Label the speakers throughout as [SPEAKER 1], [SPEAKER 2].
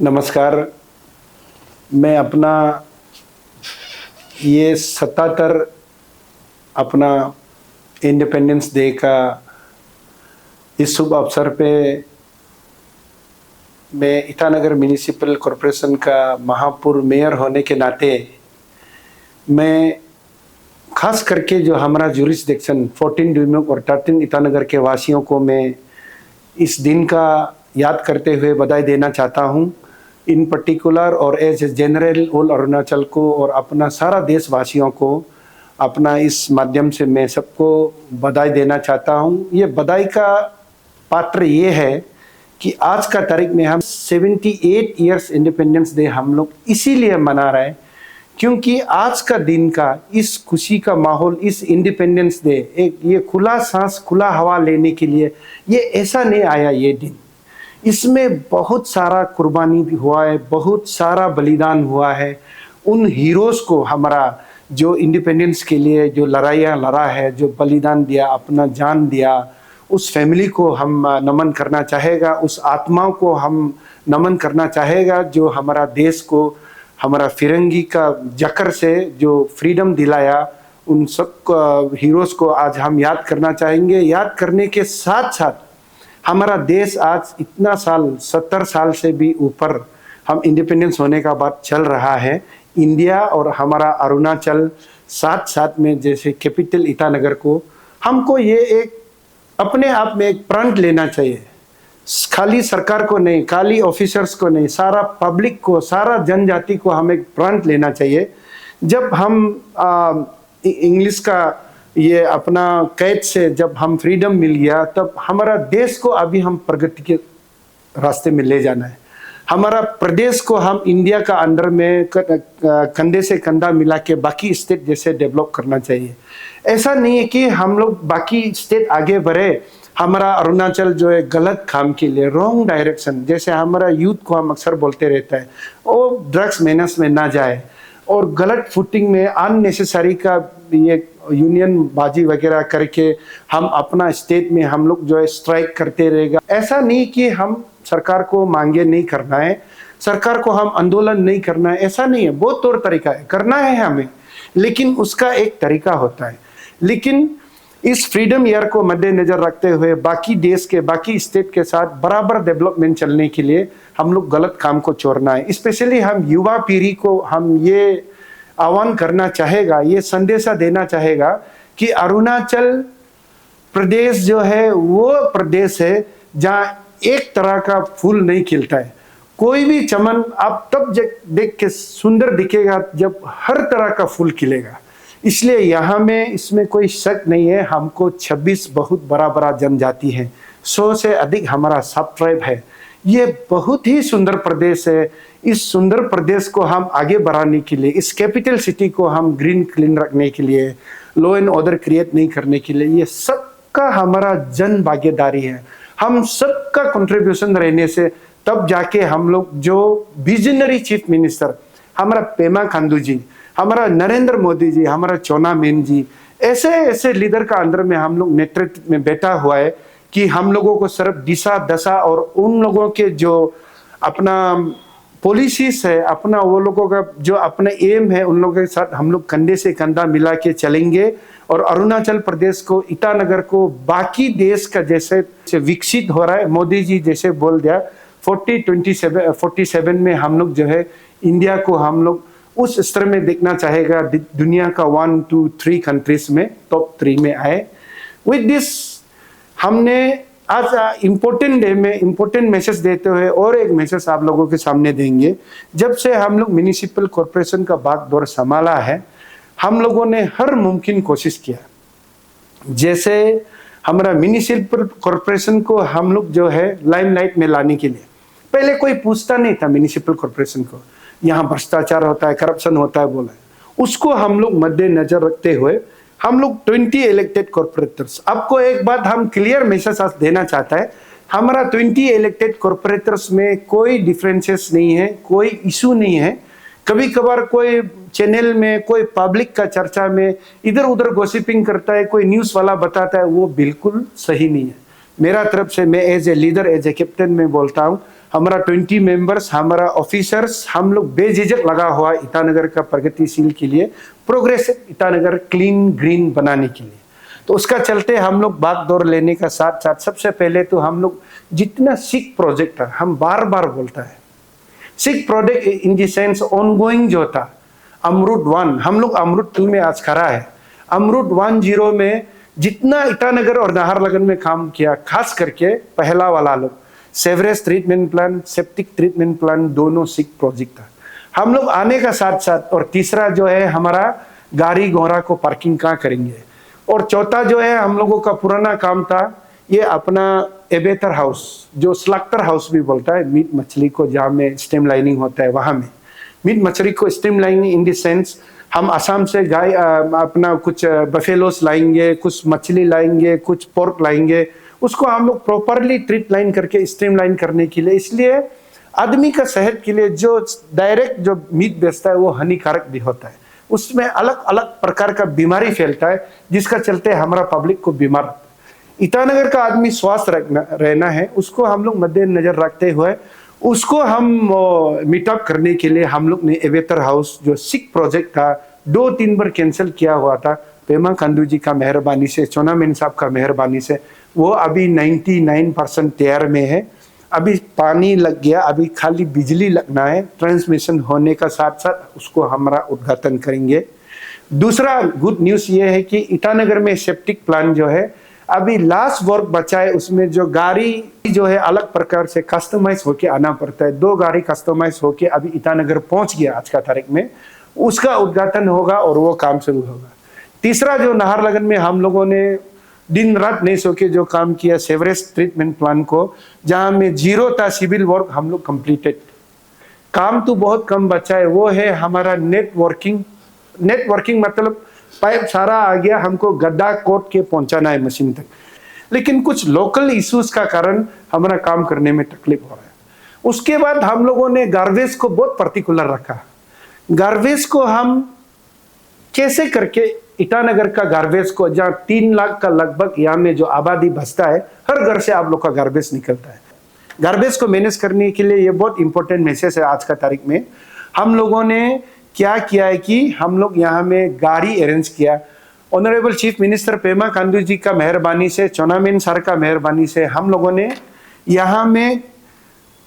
[SPEAKER 1] नमस्कार। मैं अपना ये 77 अपना इंडिपेंडेंस डे का इस शुभ अवसर पे मैं ईटानगर म्यूनिसिपल कॉरपोरेशन का महापौर मेयर होने के नाते मैं खास करके जो हमारा जुरिस्डिक्शन 14 ड्यूमक और 13 ईटानगर के वासियों को मैं इस दिन का याद करते हुए बधाई देना चाहता हूँ इन पर्टिकुलर और एज जनरल ऑल अरुणाचल को और अपना सारा देशवासियों को अपना इस माध्यम से मैं सबको बधाई देना चाहता हूँ। ये बधाई का पात्र ये है कि आज का तारीख में हम 78 इयर्स इंडिपेंडेंस डे हम लोग इसीलिए मना रहे हैं क्योंकि आज का दिन का इस खुशी का माहौल, इस इंडिपेंडेंस डे एक ये खुला सांस खुला हवा लेने के लिए ये ऐसा नहीं आया। ये दिन इसमें बहुत सारा कुर्बानी भी हुआ है, बहुत सारा बलिदान हुआ है। उन हीरोज़ को हमारा जो इंडिपेंडेंस के लिए जो लड़ाइयाँ लड़ा है, जो बलिदान दिया, अपना जान दिया, उस फैमिली को हम नमन करना चाहेगा, उस आत्माओं को हम नमन करना चाहेगा जो हमारा देश को हमारा फिरंगी का जकर से जो फ्रीडम दिलाया। उन सब हीरोज़ को आज हम याद करना चाहेंगे। याद करने के साथ साथ हमारा देश आज इतना साल 70 साल से भी ऊपर हम इंडिपेंडेंस होने का बात चल रहा है। इंडिया और हमारा अरुणाचल साथ साथ में जैसे कैपिटल ईटानगर को हमको ये एक अपने आप में एक प्रण लेना चाहिए। खाली सरकार को नहीं, खाली ऑफिसर्स को नहीं, सारा पब्लिक को, सारा जनजाति को हम एक प्रण लेना चाहिए। जब हम इंग्लिश का ये अपना कैद से जब हम फ्रीडम मिल गया तब हमारा देश को अभी हम प्रगति के रास्ते में ले जाना है। हमारा प्रदेश को हम इंडिया का अंडर में कंधे से कंधा मिला के बाकी स्टेट जैसे डेवलप करना चाहिए। ऐसा नहीं है कि हम लोग बाकी स्टेट आगे बढ़े, हमारा अरुणाचल जो है गलत काम के लिए रॉन्ग डायरेक्शन, जैसे हमारा यूथ को हम अक्सर बोलते रहता है वो ड्रग्स मेनस में ना जाए और गलत फुटिंग में अननेसेसरी का ये यूनियन बाजी वगैरह करके हम अपना स्टेट में हम लोग जो है स्ट्राइक करते रहेगा। ऐसा नहीं कि हम सरकार को मांगे नहीं करना है, सरकार को हम आंदोलन नहीं करना है, ऐसा नहीं है। बहुत तौर तरीका है, करना है हमें, लेकिन उसका एक तरीका होता है। लेकिन इस फ्रीडम ईयर को मद्देनजर रखते हुए बाकी देश के बाकी स्टेट के साथ बराबर डेवलपमेंट चलने के लिए हम लोग गलत काम को छोड़ना है। स्पेशली हम युवा पीढ़ी को हम ये आह्वान करना चाहेगा, ये संदेशा देना चाहेगा कि अरुणाचल प्रदेश जो है वो प्रदेश है जहाँ एक तरह का फूल नहीं खिलता है। कोई भी चमन आप तब देख के सुंदर दिखेगा जब हर तरह का फूल खिलेगा। इसलिए यहाँ में इसमें कोई शक नहीं है, हमको 26 बहुत बड़ा बड़ा जनजाति है, 100 से अधिक हमारा सब ट्राइब है। ये बहुत ही सुंदर प्रदेश है। इस सुंदर प्रदेश को हम आगे बढ़ाने के लिए, इस कैपिटल सिटी को हम ग्रीन क्लीन रखने के लिए, लॉ एंड ऑर्डर क्रिएट नहीं करने के लिए, ये सबका हमारा जन भागीदारी है। हम सबका कंट्रीब्यूशन रहने से तब जाके हम लोग जो विजनरी चीफ मिनिस्टर हमारा पेमा खांडू जी, हमारा नरेंद्र मोदी जी, हमारा चोना मेन जी, ऐसे ऐसे लीडर का अंदर में हम लोग नेतृत्व में बैठा हुआ है कि हम लोगों को सिर्फ दिशा दशा और उन लोगों के जो अपना पॉलिसीज है, अपना वो लोगों का जो अपना एम है, उन लोगों के साथ हम लोग कंधे से कंधा मिला के चलेंगे और अरुणाचल प्रदेश को, ईटानगर को बाकी देश का जैसे विकसित हो रहा है, मोदी जी जैसे बोल दिया 47 में हम लोग जो है इंडिया को हम लोग उस स्तर में देखना चाहेगा, दुनिया का 1, 2, 3 कंट्रीज में टॉप 3 में आए। विद दिस हमने आज इम्पोर्टेंट डे में इम्पोर्टेंट मैसेज देते हुए और एक मैसेज आप लोगों के सामने देंगे। जब से हम लोग म्यूनिसिपल कॉरपोरेशन का बागडोर संभाला है, हम लोगों ने हर मुमकिन कोशिश किया। जैसे हमारा म्यूनिसिपल कॉरपोरेशन को हम लोग जो है लाइमलाइट में लाने के लिए, पहले कोई पूछता नहीं था म्यूनिसिपल कॉरपोरेशन को, यहाँ भ्रष्टाचार होता है, करप्शन होता है बोला है। उसको हम लोग मद्देनजर रखते हुए हम लोग 20 इलेक्टेड कॉर्पोरेटर्स, आपको एक बात हम क्लियर मैसेज देना चाहता है, हमारा 20 इलेक्टेड कॉर्पोरेटर्स में कोई डिफरेंसेस नहीं है, कोई इशू नहीं है। कभी कभार कोई चैनल में, कोई पब्लिक का चर्चा में इधर उधर गॉसिपिंग करता है, कोई न्यूज़ वाला बताता है, वो बिल्कुल सही नहीं है। मेरा तरफ से मैं as a leader, as a captain में बोलता हूँ, हमारा 20 मेंबर्स, हमारा ऑफिसर्स, हम लोग बेझिझक लगा हुआ ईटानगर का प्रगतिशील के लिए, प्रोग्रेसिव ईटानगर क्लीन ग्रीन बनाने के लिए। तो उसका चलते हम लोग भाग दौड़ लेने का साथ साथ सबसे पहले तो हम लोग जितना सिक प्रोजेक्ट है, हम बार बार बोलता है sick project in the sense ongoing जो था अमृत 1, हम लोग अमृत 2 में आज खड़ा है। अमृत 10 में जितना ईटानगर और नाहरलगुन में काम किया, खास करके पहला वाला लोग sewerage treatment plant, septic treatment plant, दोनों सिक प्रोजेक्ट था। हम लोग आने का साथ साथ, और तीसरा जो है हमारा गाड़ी घोड़ा को पार्किंग कहाँ करेंगे, और चौथा जो है हम लोगों का पुराना काम था ये अपना एबेटर हाउस, जो स्लक्टर हाउस भी बोलता है, मीट मछली को जहाँ में स्टेम लाइनिंग होता है, वहाँ में मीट मछली को stem lining in the sense हम असम से गाय अपना कुछ बफेलोस लाएंगे, कुछ मछली लाएंगे, कुछ पोर्क लाएंगे, उसको हम लोग प्रॉपरली ट्रीट लाइन करके स्ट्रीम लाइन करने के लिए, इसलिए आदमी का सेहत के लिए जो डायरेक्ट जो मीट बेचता है वो हानिकारक भी होता है, उसमें अलग अलग प्रकार का बीमारी फैलता है, जिसका चलते हमारा पब्लिक को बीमार। ईटानगर का आदमी स्वस्थ रहना है, उसको हम लोग मद्देनजर रखते हुए उसको हम मीटअप करने के लिए हम लोग ने एवेतर हाउस जो सिक प्रोजेक्ट था 2-3 बार कैंसिल किया हुआ था, पेमा खांडू जी का मेहरबानी से, चोनामेन साहब का मेहरबानी से वो अभी 99% तैयार में है। अभी पानी लग गया, अभी खाली बिजली लगना है, ट्रांसमिशन होने का साथ साथ उसको हमारा उद्घाटन करेंगे। दूसरा गुड न्यूज़ ये है कि ईटानगर में सेप्टिक प्लांट जो है अभी लास्ट वर्क बचा है, उसमें जो गाड़ी जो है अलग प्रकार से कस्टमाइज होके आना पड़ता है, 2 गाड़ी कस्टमाइज होके अभी ईटानगर पहुंच गया आज का तारीख में, उसका उद्घाटन होगा और वो काम शुरू होगा। तीसरा जो नाहरलगुन में हम लोगों ने दिन रात नहीं सो के जो काम किया सेवरेज ट्रीटमेंट प्लांट को, जहां में 0 था सिविल वर्क, हम लोग कंप्लीटेड। काम तो बहुत कम बचा है, वो है हमारा नेटवर्किंग मतलब पाइप सारा आ गया, हमको गड्ढा कोट के पहुंचाना है मशीन तक, लेकिन कुछ लोकल इश्यूज का कारण हमारा काम करने में तकलीफ हो रहा है। उसके बाद हम लोगों ने गार्बेज को बहुत पर्टिकुलर रखा। गार्बेज को हम कैसे करके ईटानगर का गार्बेज को, जहाँ 3 लाख का लगभग यहाँ में जो आबादी बसता है, हर घर से आप लोग का गार्बेज निकलता है, गार्बेज को मैनेज करने के लिए ये बहुत इंपॉर्टेंट मैसेज है आज का तारीख में। हम लोगों ने क्या किया है कि हम लोग यहाँ में गाड़ी अरेंज किया, honourable chief minister Pema Khandu ji का मेहरबानी से, चोनामेन सर का मेहरबानी से हम लोगों ने यहाँ में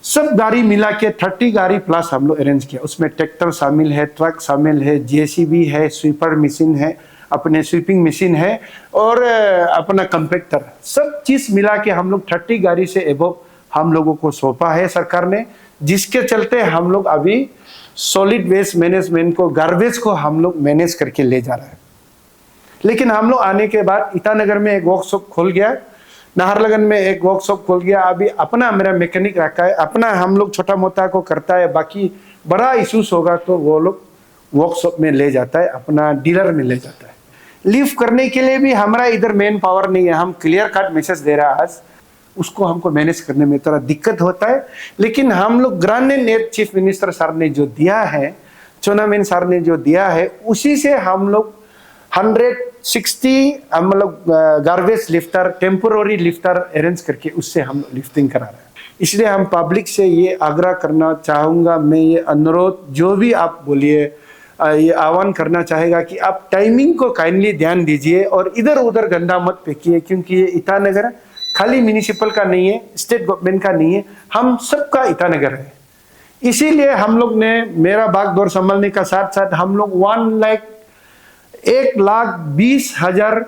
[SPEAKER 1] सब गाड़ी मिला के 30 गाड़ी प्लस हम लोग अरेंज किया। उसमें ट्रैक्टर शामिल है, ट्रक शामिल है, जेसीबी है, स्वीपर मशीन है, अपने स्वीपिंग मशीन है और अपना कंपैक्टर, सब चीज मिला के हम लोग 30 गाड़ी से एबव हम लोगों को सौंपा है सरकार ने, जिसके चलते हम लोग अभी सॉलिड वेस्ट मैनेजमेंट को, गार्बेज को हम लोग मैनेज करके ले जा रहे हैं। लेकिन हम लोग आने के बाद ईटानगर में एक वर्कशॉप खोल गया, नाहरलगुन में एक वर्कशॉप खोल गया, अभी अपना मेरा मैकेनिक रखा है, अपना हम लोग छोटा मोटा को करता है, बाकी बड़ा इशूज होगा तो वो लोग वर्कशॉप में ले जाता है, अपना डीलर में ले जाता है। लिफ्ट करने के लिए भी हमारा इधर मेन पावर नहीं है, हम क्लियर कट मैसेज दे रहा है आज, उसको हमको मैनेज करने में थोड़ा दिक्कत होता है, लेकिन हम लोग grand net chief minister sir ने जो दिया है, चोनामेन सर ने जो दिया है, उसी से हम लोग 160 हम लोग garbage lifter, temporary lifter arrange करके उससे हम लिफ्टिंग करा रहे हैं। इसलिए हम पब्लिक से ये आग्रह करना चाहूँगा, मैं ये अनुरोध जो भी आप बोलिए, ये आह्वान करना चाहेगा कि आप टाइमिंग को काइंडली ध्यान दीजिए और इधर उधर गंदा मत फेंकिए, क्योंकि ये ईटानगर खाली म्यूनिसिपल का नहीं है, स्टेट गवर्नमेंट का नहीं है, हम सबका ईटानगर है। इसीलिए हम लोग ने मेरा बागडोर संभालने का साथ साथ हम लोग 1,20,000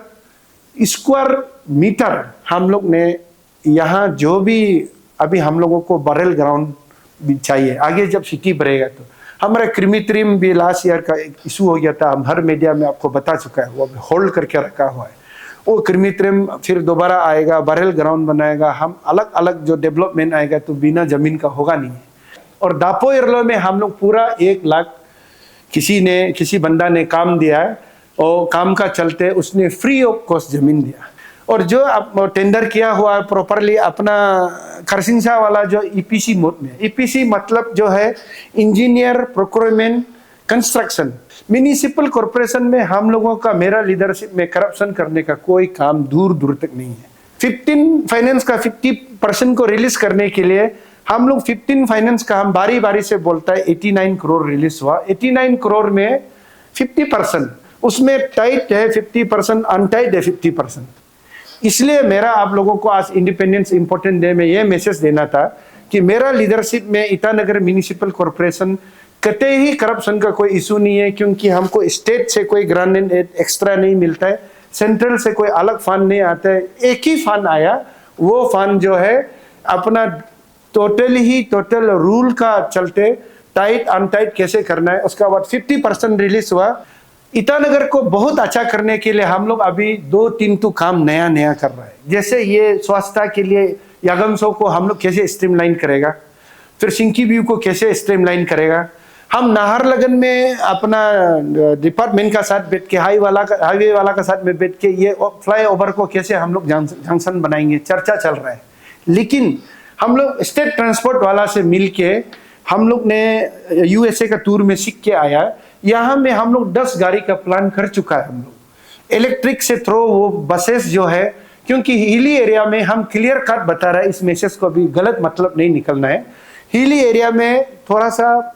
[SPEAKER 1] स्क्वायर मीटर हम लोग ने यहाँ, जो भी अभी हम लोगों को बरेल ग्राउंड भी चाहिए, आगे जब सिटी बढ़ेगा तो हमारा क्रिमिट्रिम भी लास्ट ईयर का एक इशू हो गया था, हम हर मीडिया में आपको बता चुका है, वो होल्ड करके रखा हुआ है। वो क्रिमिट्रिम फिर दोबारा आएगा, बरेल ग्राउंड बनाएगा, हम अलग अलग जो डेवलपमेंट आएगा तो बिना जमीन का होगा नहीं है। और दापो एरलो में हम लोग पूरा 1 लाख किसी बंदा ने काम दिया है और काम का चलते उसने फ्री ऑफ कॉस्ट जमीन दिया, और जो आप टेंडर किया हुआ है प्रॉपरली अपना खरसिंसा वाला जो ईपीसी मोड में, ईपीसी मतलब जो है engineer procurement construction, municipal corporation में हम लोगों का, मेरा लीडरशिप में करप्शन करने का कोई काम दूर दूर तक नहीं है। 15 फाइनेंस का 50% को रिलीज करने के लिए हम लोग 15 फाइनेंस का हम बारी बारी से बोलता है 89 करोड़ रिलीज हुआ। 89 करोड़ में 50%, उसमें टाइट है 50%, अनटाइट है 50%। इसलिए मेरा आप लोगों को आज इंडिपेंडेंस इंपॉर्टेंट डे में यह मैसेज देना था कि मेरा लीडरशिप में ईटानगर म्युनिसिपल कॉर्पोरेशन कतई ही करप्शन का कोई इशू नहीं है, क्योंकि हमको स्टेट से कोई ग्रांट एंड एड एक्स्ट्रा नहीं मिलता है, सेंट्रल से कोई अलग फंड नहीं आता है। एक ही फंड आया, वो फंड जो है अपना टोटल रूल का चलते टाइट अनटाइट कैसे करना है, उसका बाद 50% रिलीज हुआ। ईटानगर को बहुत अच्छा करने के लिए हम लोग अभी 2-3 तो काम नया कर रहा है। जैसे ये स्वास्थ्य के लिए यागमसो को हम लोग कैसे स्ट्रीमलाइन करेगा, फिर सिंकी व्यू को कैसे स्ट्रीमलाइन करेगा। हम नाहरलगन में अपना डिपार्टमेंट का साथ बैठ के हाईवे वाला का साथ में बैठ के ये फ्लाईओवर को कैसे हम लोग जंक्शन बनाएंगे, चर्चा चल रहा है। लेकिन हम लोग स्टेट ट्रांसपोर्ट वाला से मिल के हम लोग ने यूएसए का टूर में सीख के आया। यहाँ में हम लोग 10 गाड़ी का प्लान कर चुका है। हम लोग इलेक्ट्रिक से थ्रो वो बसेस जो है, क्योंकि हिली एरिया में हम क्लियर कट बता रहे हैं, इस मैसेज को भी गलत मतलब नहीं निकलना है। हिली एरिया में थोड़ा सा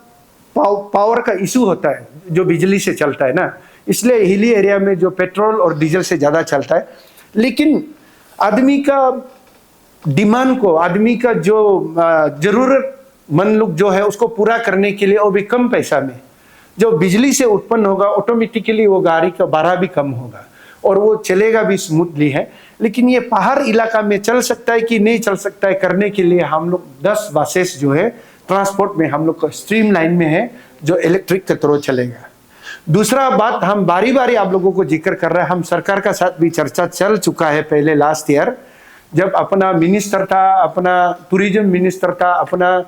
[SPEAKER 1] पावर का इशू होता है, जो बिजली से चलता है ना, इसलिए हिली एरिया में जो पेट्रोल और डीजल से ज्यादा चलता है। लेकिन आदमी का डिमांड को, आदमी का जो जरूरतमंद लोग जो है उसको पूरा करने के लिए, वो भी कम पैसा में जो बिजली से उत्पन्न होगा, ऑटोमेटिकली वो गाड़ी का भाड़ा भी कम होगा और वो चलेगा भी स्मूथली है। लेकिन ये पहाड़ इलाका में चल सकता है कि नहीं चल सकता है, करने के लिए हम लोग 10 बसेस जो है ट्रांसपोर्ट में हम लोग का स्ट्रीम लाइन में है, जो इलेक्ट्रिक के थ्रू चलेगा। दूसरा बात हम बारी बारी आप लोगों को जिक्र कर रहे हैं, हम सरकार का साथ भी चर्चा चल चुका है। पहले लास्ट ईयर जब अपना मिनिस्टर था, अपना टूरिज्म मिनिस्टर था, अपना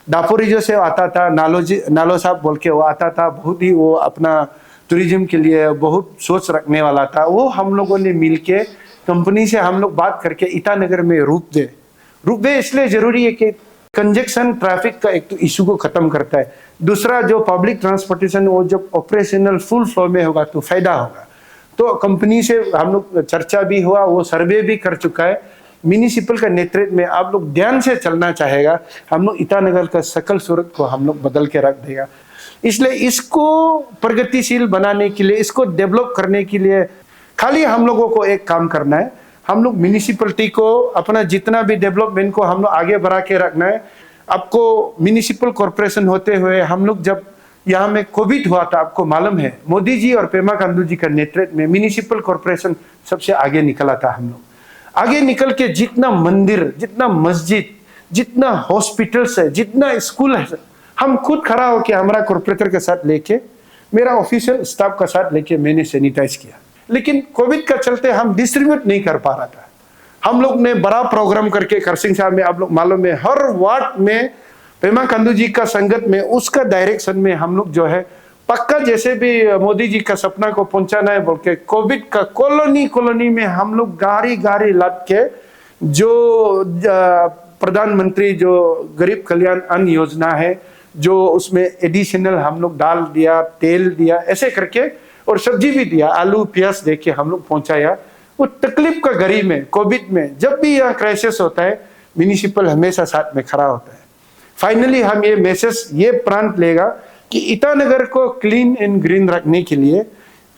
[SPEAKER 1] दापोरिजो से आता था, नालो साहब बोल के वो आता था, बहुत ही वो अपना टूरिज्म के लिए बहुत सोच रखने वाला था। वो हम लोगों ने मिलके कंपनी से हम लोग बात करके ईटानगर में रूप दे इसलिए जरूरी है कि कंजेक्शन ट्रैफिक का एक तो इशू को खत्म करता है, दूसरा जो पब्लिक ट्रांसपोर्टेशन वो जब ऑपरेशनल फुल फ्लो में होगा तो फायदा होगा। तो कंपनी से हम लोग चर्चा भी हुआ, वो सर्वे भी कर चुका है। म्युनिसिपल का नेतृत्व में आप लोग ध्यान से चलना चाहेगा, हम लोग ईटानगर का सकल सूरत को हम लोग बदल के रख देगा। इसलिए इसको प्रगतिशील बनाने के लिए, इसको डेवलप करने के लिए खाली हम लोगों को एक काम करना है, हम लोग म्युनिसिपलिटी को अपना जितना भी डेवलपमेंट को हम लोग आगे बढ़ा के रखना है। आपको म्युनिसिपल कॉर्पोरेशन होते हुए हम लोग जब यहाँ में कोविड हुआ था, आपको मालूम है मोदी जी और पेमा खांडू जी का नेतृत्व में म्युनिसिपल कॉर्पोरेशन सबसे आगे निकला था। हम लोग आगे निकल के जितना मंदिर, जितना मस्जिद, जितना हॉस्पिटल्स है, जितना स्कूल है, हम खुद खड़ा होकर हमारा कॉर्पोरेटर के साथ लेके, मेरा ऑफिशियल स्टाफ का साथ लेके मैंने सैनिटाइज किया। लेकिन कोविड का चलते हम डिस्ट्रीब्यूट नहीं कर पा रहा था। हम लोग ने बड़ा प्रोग्राम करके करसिंग साहब में, आप लोग मालूम है, हर वार्ड में पेमा खांडू जी का संगत में, उसका डायरेक्शन में हम लोग जो है पक्का जैसे भी मोदी जी का सपना को पहुंचाना है बोल के कोविड का कॉलोनी में हम लोग गाड़ी लाद के जो प्रधानमंत्री जो गरीब कल्याण अन्न योजना है, जो उसमें एडिशनल हम लोग दाल दिया, तेल दिया, ऐसे करके और सब्जी भी दिया, आलू प्याज दे के हम लोग पहुंचाया। वो तकलीफ का घड़ी में, कोविड में, जब भी यह क्राइसिस होता है, म्युनिसिपल हमेशा साथ में खड़ा होता है। फाइनली हम ये मैसेज, ये प्रांत लेगा कि ईटानगर को क्लीन एंड ग्रीन रखने के लिए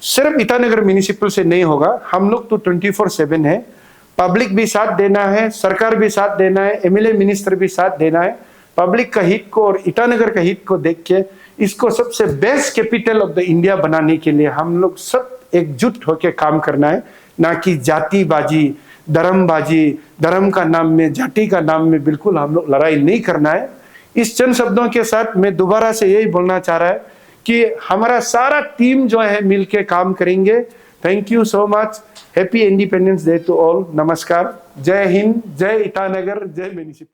[SPEAKER 1] सिर्फ ईटानगर म्युनिसिपल से नहीं होगा, हम लोग तो 24/7 है। पब्लिक भी साथ देना है, सरकार भी साथ देना है, एमएलए मिनिस्टर भी साथ देना है। पब्लिक का हित को और ईटानगर का हित को देख के इसको सबसे best capital of the India बनाने के लिए हम लोग सब एकजुट होकर काम करना है, ना कि जातिबाजी, धर्मबाजी, धर्म का नाम में, जाति का नाम में बिल्कुल हम लोग लड़ाई नहीं करना है। इस चंद शब्दों के साथ मैं दोबारा से यही बोलना चाह रहा है कि हमारा सारा टीम जो है मिलके काम करेंगे। Thank you so much. Happy independence day to all. नमस्कार। जय हिंद, जय ईटानगर, जय म्युनिसिपल।